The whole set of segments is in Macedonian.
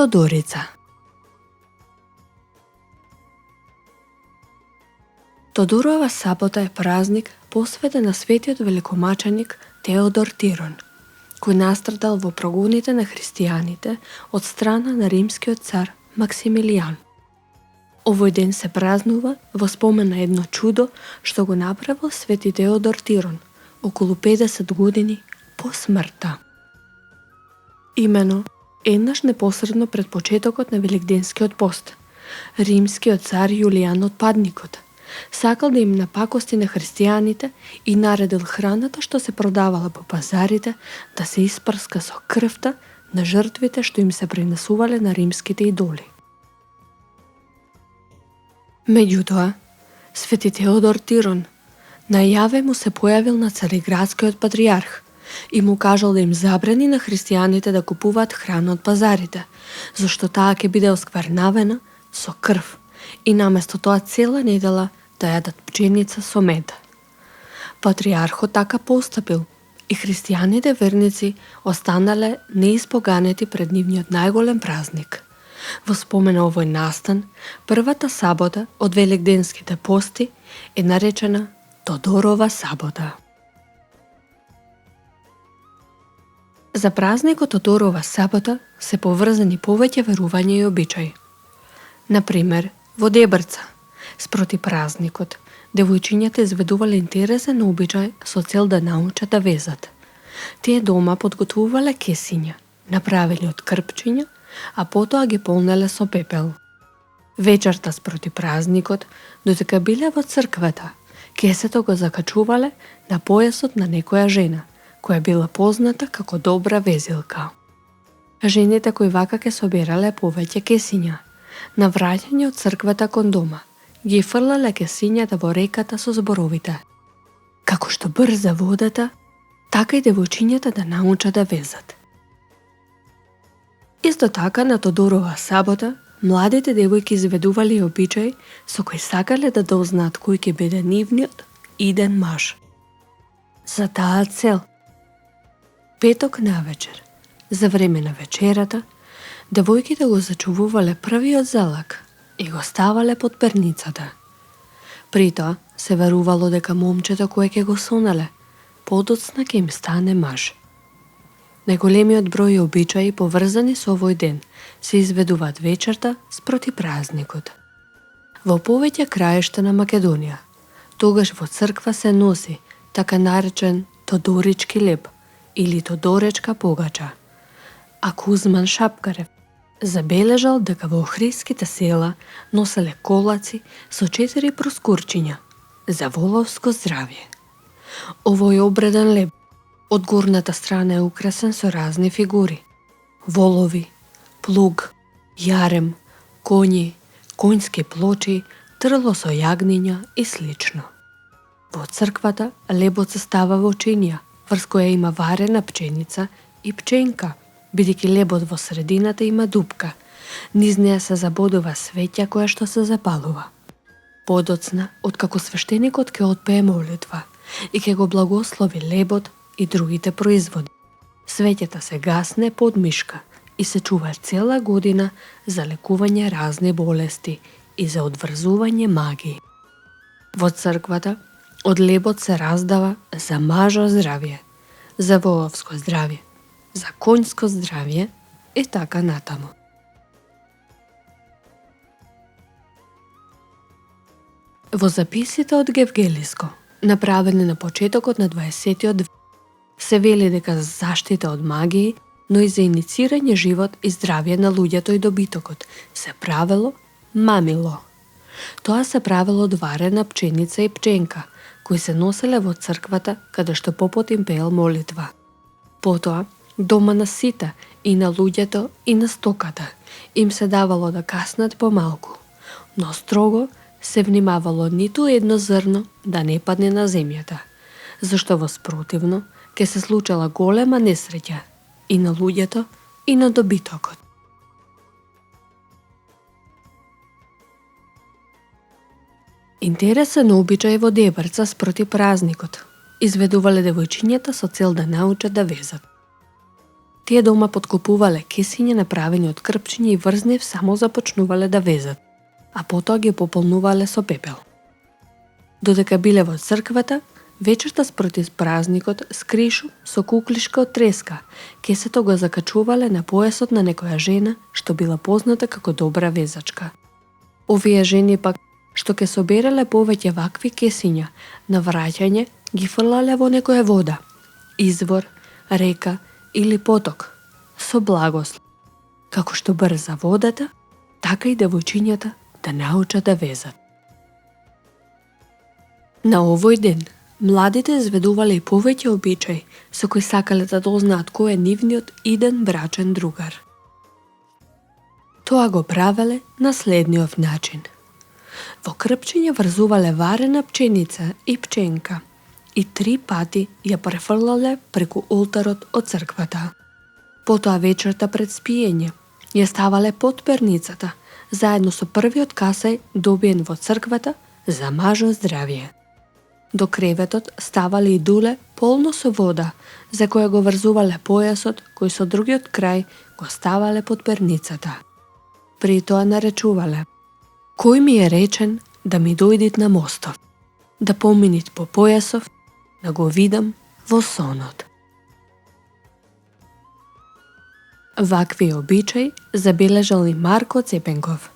Тодорица. Тодорова сабота е празник посветен на светиот великомаченик Теодор Тирон, кој настрадал во прогоните на христијаните од страна на римскиот цар Максимилијан. Овој ден се празнува во спомен на едно чудо што го направил свети Теодор Тирон околу 50 години по смртта. Имено, еднаш непосредно пред почетокот на Великденскиот пост, римскиот цар Јулијан Отпадникот сакал да им напакости на христијаните и наредил храната што се продавала по пазарите да се испрска со крвта на жртвите што им се принесувале на римските идоли. Меѓутоа, свети Теодор Тирон најаве му се појавил на Цариградскиот патријарх и му кажал да им забрани на христијаните да купуваат храна од пазарите, зашто таа ќе биде осквернавена со крв и наместо тоа цела недела да јадат пченица со мед. Патријархот така постапил и христијаните верници останале неиспоганети пред нивниот најголем празник. Во спомен на овој настан, првата сабота од великденските пости е наречена Тодорова сабота. За празникот Тодорова сабота се поврзани повеќе верувања и обичаи. Например, во Дебрца, спроти празникот, девојчињата изведувале интересен обичај со цел да научат да везат. Тие дома подготвувале кесиња, направени од крпчиња, а потоа ги полнеле со пепел. Вечерта спроти празникот, додека биле во црквата, кесето го закачувале на појасот на некоја жена, која била позната како добра везилка. Жените кои вака ке собирале повеќе кесиња, на враќање од црквата кон дома, ги фрлале кесињата во реката со зборовите: како што брза водата, така и девојчињата да научат да везат. Исто така на Тодорова сабота, младите девојки изведувале обичаи со кои сакале да дознаат кој ќе биде нивниот иден маж. За таа цел, петок навечер, за време на вечерата, девојките го зачувувале првиот залак и го ставале под перницата. При тоа се верувало дека момчето кое ќе го сонале, подоцна ќе им стане маж. Најголемиот број обичаи поврзани со овој ден се изведуваат вечерта спроти празникот. Во повеќе краишта на Македонија, тогаш во црква се носи така наречен Тодорички леб или Тодоречка погача, а Кузман Шапкарев забележал дека во охридските села носеле колаци со 4 проскурчиња за воловско здравје. Овој обреден леб од горната страна е украсен со разни фигури: волови, плуг, јарем, коњи, конјски плочи, трло со јагниња и слично. Во црквата лебот се става во чинија, врз која има варена пченица и пченка, бидејќи лебот во средината има дупка. Низ неа се забодува светја која што се запалува. Подоцна, откако свештеникот ќе отпее молитва и ќе го благослови лебот и другите производи, светјата се гасне под мишка и се чува цела година за лекување разни болести и за одврзување магии. Во црквата од лебот се раздава за мажо здравје, за воловско здравје, за конјско здравје и така натаму. Во записите од Гевгелиско, направени на почетокот на 20-тиот век, се вели дека за заштита од магии, но и за иницирање живот и здравје на луѓето и добитокот се правело мамило. Тоа се правело од варена пченица и пченка, кои се носеле во црквата каде што попот им пеел молитва. Потоа, дома на сите и на луѓето и на стоката им се давало да каснат помалку, но строго се внимавало ниту едно зрно да не падне на земјата, зашто во спротивно ќе се случила голема несреќа и на луѓето и на добитокот. Интересен обичај во Дебрца спроти празникот. Изведувале девојчињата со цел да научат да везат. Тие дома подкупувале кесиња направени од крпчиња и врз нив само започнувале да везат, а потоа ги пополнувале со пепел. Додека биле во црквата, вечерта спроти празникот с кришу со куклишка од треска, кесето го закачувале на појасот на некоја жена што била позната како добра везачка. Овие жени пак што ке соберале повеќе вакви кесиња, на враќање ги фрлале во некоја вода, извор, река или поток, со благослов. Како што брза водата, така и девојчињата да научат да везат. На овој ден, младите изведувале и повеќе обичаи со кои сакале да дознаат кој е нивниот иден брачен другар. Тоа го правеле на следниот начин. Во крпчиња врзувале варена пченица и пченка и 3 пати ја префрлале преку олтарот од црквата. Потоа вечерта пред спиење ја ставале под перницата, заедно со првиот касај добиен во црквата за мажо здравје. До креветот ставале и дуле полно со вода, за која го врзувале појасот кој со другиот крај го ставале под перницата. При тоа наречувале: кој ми е речен да ми дојдит на мостов, да поминит по појасов, да го видам во сонот. Вакви обичаи забележал и Марко Цепенков.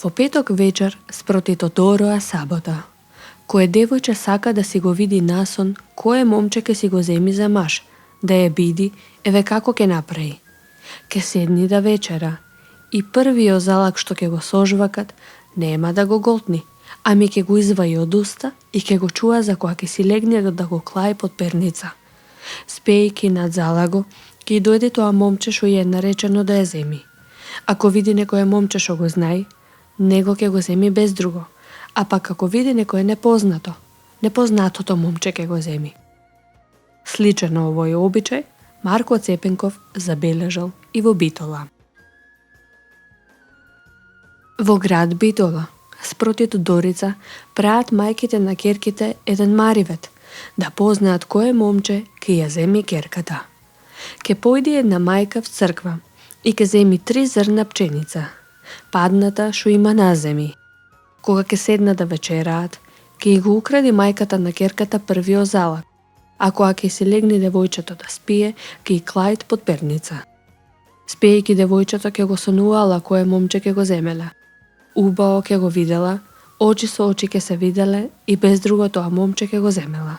Во петок вечер спроти Тодороа сабота, кој девојче сака да си го види насон кое момче ке си го земи за маж, да ја биди, еве како ке направи. Ке седни да вечера и првиот залак што ке го сожвакат нема да го голтни, ами ке го изваи од уста и ке го чуа за кога ке си легне да го клаи под перница. Спејки над залаго, ке и дојде тоа момче што е наречено да ја земи. Ако види некој момче што го знаи, него ке го земи без друго, а пак ако види некој непознатото момче ке го земи. Сличен на овој обичај, Марко Цепенков забележал и во Битола. Во град Битола, спроти Тодорица, прават мајките на ќерките еден маривет, да познаат кој момче ке ја земи ќерката. Ке појди една мајка в црква и ке земи 3 зрна пченица, падната што има на земи. Кога ке седна да вечераат, ке и го укради мајката на ќерката првиот залак, а кога ке си легне девојчето да спие, ке и клаит под перница. Спејќи девојчето ке го сонувала кое момче ке го земеле. Убаво ке го видела, очи со очи ке се виделе и без друго тоа момче ке го земела.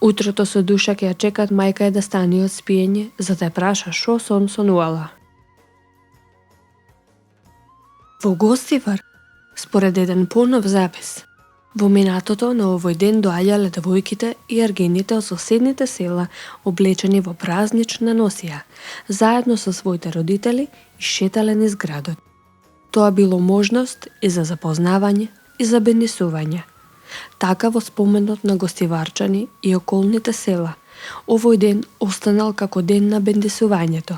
Утрото со душа ке ја чекат мајка е да стане од спиење, за да ја праша шо сон сонувала. Во Гостивар, според еден понов запис, во минатото на овој ден доаѓале девојките и аргените од соседните села облечени во празнична носија, заедно со своите родители и шетале низ градот. Тоа било можност и за запознавање и за бенесување. Така во споменот на гостиварчани и околните села, овој ден останал како ден на бендесувањето,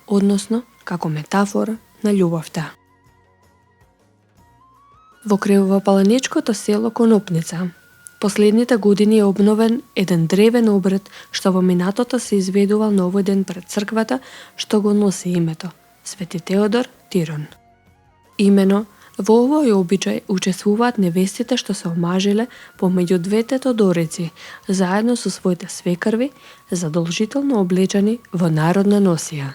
односно како метафора на љубовта. Во кревопаланичкото село Конопница, последните години е обновен еден древен обред што во минатото се изведувал на овој ден пред црквата што го носи името Свети Теодор Тирон. Имено, во овој обичај учествуваат невестите што се омажиле помеѓу двете Тодорици, заедно со своите свекрви, задолжително облечени во народна носија.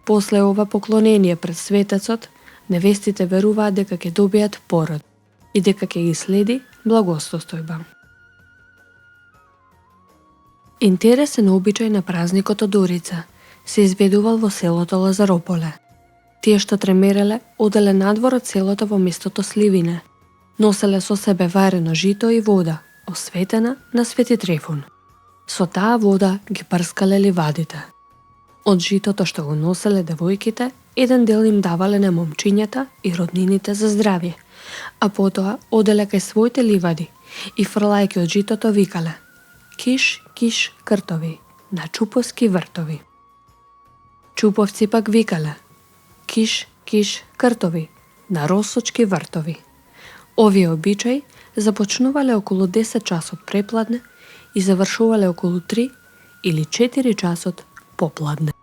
После ова поклонение пред светецот, невестите веруваат дека ќе добијат пород и дека ќе ги следи благосостојба. Интересен обичај на празникот Тодорица се изведувал во селото Лазарополе. Тие што тремереле оделе надвор од селото во местото сливине. Носеле со себе варено жито и вода, осветена на Свети Трефун. Со таа вода ги прскале ливадите. Од житото што го носеле девојките, еден дел им давале на момчињата и роднините за здравје, а потоа оделе кај своите ливади и фрлајќи од житото викале: киш, киш, кртови, на чуповски вртови. Чуповци пак викале: киш, киш, кртови, на росочки вртови. Овие обичаи започнувале околу 10 часот препладне и завршувале околу 3 или 4 часот попладне.